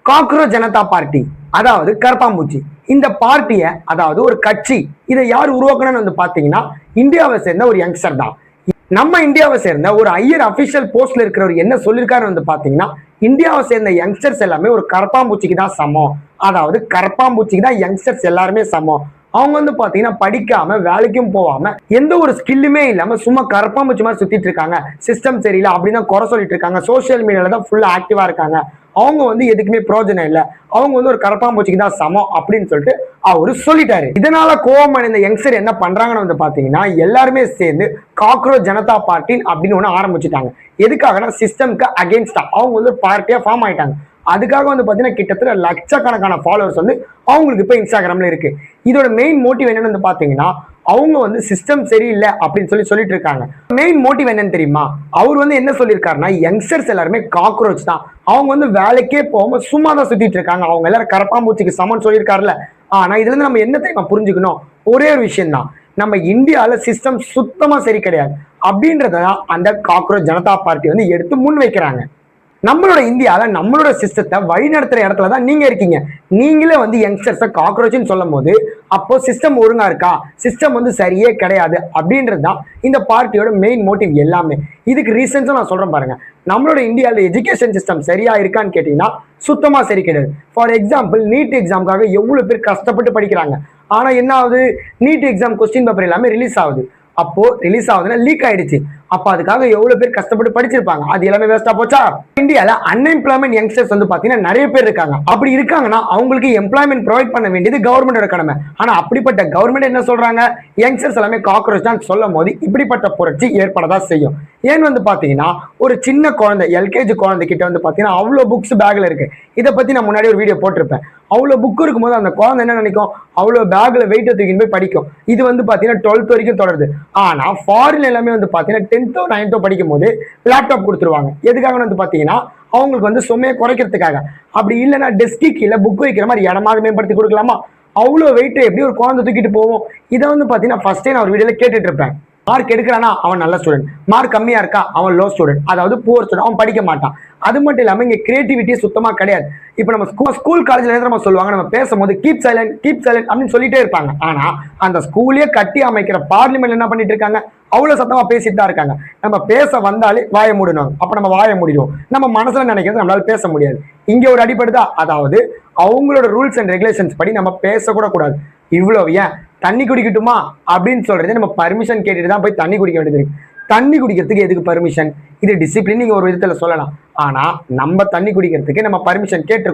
Cockroach Janata party, அதாவது கரப்பாம்பூச்சி. இந்த பார்ட்டியை, அதாவது ஒரு கட்சி, இதை யார் உருவாக்கணும்னு வந்து பாத்தீங்கன்னா இந்தியாவை சேர்ந்த ஒரு யங்ஸ்டர் தான். நம்ம இந்தியாவை சேர்ந்த ஒரு ஹையர் அபிஷியல் போஸ்ட்ல இருக்கிறவர் என்ன சொல்லியிருக்காரு வந்து பாத்தீங்கன்னா, இந்தியாவை சேர்ந்த யங்ஸ்டர்ஸ் எல்லாமே ஒரு கரப்பாம்பூச்சிக்கு தான் சமம். அதாவது கரப்பாம்பூச்சிக்கு தான் யங்ஸ்டர்ஸ் எல்லாருமே சமம். அவங்க வந்து பாத்தீங்கன்னா படிக்காம வேலைக்கும் போகாம எந்த ஒரு ஸ்கில்லுமே இல்லாம சும்மா கரப்பாம்பூச்சி மாதிரி சுத்திட்டு இருக்காங்க. சிஸ்டம் சரியில்லை அப்படின்னு தான் குறை சொல்லிட்டு இருக்காங்க. சோசியல் மீடியால தான் ஃபுல்லா ஆக்டிவா இருக்காங்க. அவங்க வந்து எதுக்குமே பிரயோஜனம் இல்லை, அவங்க வந்து ஒரு கரப்பாம்பூச்சிக்கு தான் சமம் அப்படின்னு சொல்லிட்டு அவரு சொல்லிட்டாரு. இதனால கோவம் அடைந்த யங்ஸ்டர் என்ன பண்றாங்கன்னு வந்து பாத்தீங்கன்னா, எல்லாருமே சேர்ந்து காக்ரோச் ஜனதா பார்ட்டி அப்படின்னு ஒண்ணு ஆரம்பிச்சுட்டாங்க. எதுக்காகனா சிஸ்டம்க்கு அகேன்ஸ்டா அவங்க வந்து ஒரு பார்ட்டியா ஃபார்ம் ஆயிட்டாங்க. அதுக்காக வந்து பாத்தீங்கன்னா கிட்டத்தட்ட லட்சக்கணக்கான ஃபாலோவர்ஸ் வந்து அவங்களுக்கு இப்ப இன்ஸ்டாகிராம்ல இருக்கு. இதோட மெயின் மோட்டிவ் என்னன்னு வந்து பாத்தீங்கன்னா, அவங்க வந்து சிஸ்டம் சரியில்லை அப்படின்னு சொல்லிட்டு இருக்காங்க. மெயின் மோட்டிவ் என்னன்னு தெரியுமா? அவர் வந்து என்ன சொல்லியிருக்காருன்னா, யங்ஸ்டர்ஸ் எல்லாருமே காக்ரோச் தான், அவங்க வந்து வேலைக்கே போகாம சும்மா தான் சுத்திட்டு இருக்காங்க, அவங்க எல்லாரும் கரப்பாம்பூச்சிக்கு சமன் சொல்லியிருக்காருல்ல. ஆனா இதுல இருந்து நம்ம என்ன தெரியுமா புரிஞ்சுக்கணும்? ஒரே ஒரு விஷயம் தான், நம்ம இந்தியால சிஸ்டம் சுத்தமா சரி கிடையாது அப்படின்றதான் அந்த காக்ரோச் ஜனதா பார்ட்டி வந்து எடுத்து முன் வைக்கிறாங்க. நம்மளோட இந்தியாவில் நம்மளோட சிஸ்டத்தை வழிநடத்துற இடத்துல தான் நீங்க இருக்கீங்க. நீங்களே வந்து யங்ஸ்டர்ஸை காக்ரோச்னு சொல்லும் போது அப்போ சிஸ்டம் ஒழுங்கா இருக்கா? சிஸ்டம் வந்து சரியே கிடையாது அப்படின்றது தான் இந்த பார்ட்டியோட மெயின் மோட்டிவ் எல்லாமே. இதுக்கு ரீசன்ஸும் நான் சொல்றேன் பாருங்க. நம்மளோட இந்தியாவில் எஜுகேஷன் சிஸ்டம் சரியா இருக்கான்னு கேட்டீங்கன்னா சுத்தமா சரி கிடையாது. ஃபார் எக்ஸாம்பிள், நீட் எக்ஸாமுக்காக எவ்வளவு பேர் கஷ்டப்பட்டு படிக்கிறாங்க. ஆனா என்ன ஆகுது? நீட் எக்ஸாம் கொஸ்டின் பேப்பர் எல்லாமே ரிலீஸ் ஆகுது. அப்போ ரிலீஸ் ஆகுதுன்னா லீக் ஆயிடுச்சு. அப்ப அதுக்காக எவ்வளவு பேர் கஷ்டப்பட்டு படிச்சிருப்பாங்க, அது எல்லாமே வேஸ்டா போச்சா? இந்தியால அன்எம்ப்ளாய்மெண்ட் யங்ஸ்டர்ஸ் வந்து பாத்தீங்கன்னா நிறைய பேர் இருக்காங்க. அப்படி இருக்காங்கன்னா அவங்களுக்கு எம்ப்ளாய்மெண்ட் ப்ரொவைட் பண்ண வேண்டியது கவர்மெண்டோட கடமை. ஆனா அப்படிப்பட்ட கவர்மெண்ட் என்ன சொல்றாங்க? யங்ஸ்டர்ஸ் எல்லாமே காக்ரோச் தான் சொல்லும் போது இப்படிப்பட்ட புரட்சி ஏற்படதான் செய்யும். ஏன்னு வந்து பாத்தீங்கன்னா, ஒரு சின்ன குழந்தை, எல்கேஜி குழந்தை கிட்ட வந்து பாத்தீங்கன்னா அவ்வளவு புக்ஸ் பேக்ல இருக்கு. இதை பத்தி நான் முன்னாடி ஒரு வீடியோ போட்டிருப்பேன். அவ்வளவு புக் இருக்கும்போது அந்த குழந்தை என்ன நினைக்கும்? அவ்வளவு பேக்ல வெயிட் தூக்கிட்டு போய் படிக்கும். இது வந்து பாத்தீங்கன்னா 12th வரைக்கும் தொடருது. ஆனா ஃபாரின் எல்லாமே வந்து பாத்தீங்கன்னா 10th 9th படிக்கும் போது லேப்டாப் கொடுத்துருவாங்க. எதுக்காக வந்து பாத்தீங்கன்னா அவங்களுக்கு வந்து சுமையை குறைக்கிறதுக்காக. அப்படி இல்லைன்னா டெஸ்கி கீழே புக் வைக்கிற மாதிரி இடமாக மேம்படுத்தி கொடுக்கலாமா? அவ்வளவு வெயிட் எப்படி ஒரு குழந்தை தூக்கிட்டு போவோம்? இதை வந்து பாத்தீங்கன்னா ஃபர்ஸ்டே நான் ஒரு வீடியோல கேட்டுட்டு இருப்பேன். மார்க் எடுக்கிறானா அவன் நல்ல ஸ்டூடெண்ட், மார்க் கம்மியா இருக்கா அவன் லோ ஸ்டூடெண்ட், அதாவது புவர் ஸ்டூடெண்ட், அவன் படிக்க மாட்டான். அது மட்டும் இல்லாம இங்க கிரியேட்டிவிட்டி சுத்தமா கிடையாது. இப்ப நம்ம ஸ்கூல் காலேஜ்ல நம்ம சொல்லுவாங்க, நம்ம பேசும்போது கீப் சைலண்ட் அப்படின்னு சொல்லிட்டே இருப்பாங்க. ஆனா அந்த ஸ்கூலே கட்டி அமைக்கிற பார்லிமெண்ட் என்ன பண்ணிட்டு இருக்காங்க? அவ்வளவு சத்தமா பேசிட்டு தான் இருக்காங்க. நம்ம பேச வந்தாலே வாய மூடணும். அப்ப நம்ம வாய முடியும், நம்ம மனசுல நினைக்கிறது நம்மளால பேச முடியாது. இங்க ஒரு அடிப்படுதா? அதாவது அவங்களோட ரூல்ஸ் அண்ட் ரெகுலேஷன்ஸ் படி நம்ம பேசக்கூட கூடாது. இவ்வளவு ஏன் தண்ணி குடிக்கட்டுமா அப்படின்னு சொல்றது நம்ம பர்மிஷன் கேட்டுட்டு தான் போய் தண்ணி குடிக்க வேண்டியது இருக்கு. தண்ணி குடிக்கிறதுக்கு எதுக்கு பர்மிஷன்? இது டிசிப்ளின் நீங்க ஒரு விதத்துல சொல்லலாம். ஆனா நம்ம தண்ணி குடிக்கிறதுக்கு நம்ம பர்மிஷன் கேட்டு